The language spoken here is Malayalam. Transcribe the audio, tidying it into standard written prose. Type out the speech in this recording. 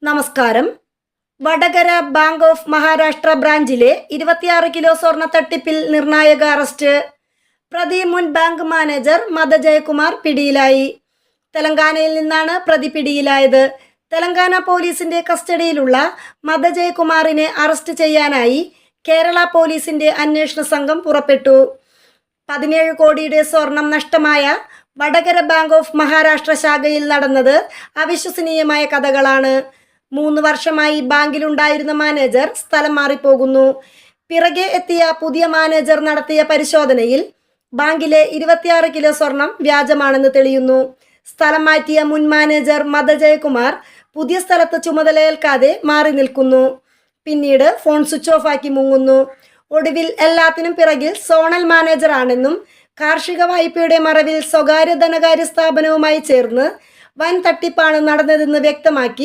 നമസ്കാരം. വടകര ബാങ്ക് ഓഫ് മഹാരാഷ്ട്ര ബ്രാഞ്ചിലെ 26 കിലോ സ്വർണ്ണ തട്ടിപ്പിൽ നിർണായക അറസ്റ്റ്. പ്രതി മുൻ ബാങ്ക് മാനേജർ മദ ജയകുമാർ പിടിയിലായി. തെലങ്കാനയിൽ നിന്നാണ് പ്രതി പിടിയിലായത്. തെലങ്കാന പോലീസിന്റെ കസ്റ്റഡിയിലുള്ള മദ ജയകുമാറിനെ അറസ്റ്റ് ചെയ്യാനായി കേരള പോലീസിന്റെ അന്വേഷണ സംഘം പുറപ്പെട്ടു. 17 കോടിയുടെ സ്വർണം നഷ്ടമായ വടകര ബാങ്ക് ഓഫ് മഹാരാഷ്ട്ര ശാഖയിൽ നടന്നത് അവിശ്വസനീയമായ കഥകളാണ്. 3 വർഷമായി ബാങ്കിലുണ്ടായിരുന്ന മാനേജർ സ്ഥലം മാറിപ്പോകുന്നു. പിറകെ എത്തിയ പുതിയ മാനേജർ നടത്തിയ പരിശോധനയിൽ ബാങ്കിലെ 26 കിലോ സ്വർണം വ്യാജമാണെന്ന് തെളിയുന്നു. സ്ഥലം മാറ്റിയ മുൻ മാനേജർ മദ ജയകുമാർ പുതിയ സ്ഥലത്ത് ചുമതലയേൽക്കാതെ മാറി നിൽക്കുന്നു. പിന്നീട് ഫോൺ സ്വിച്ച് ഓഫ് ആക്കി മുങ്ങുന്നു. ഒടുവിൽ എല്ലാത്തിനും പിറകിൽ സോണൽ മാനേജർ ആണെന്നും കാർഷിക വായ്പയുടെ മറവിൽ സ്വകാര്യ ധനകാര്യ സ്ഥാപനവുമായി ചേർന്ന് വൻ തട്ടിപ്പാണ് നടന്നതെന്ന് വ്യക്തമാക്കി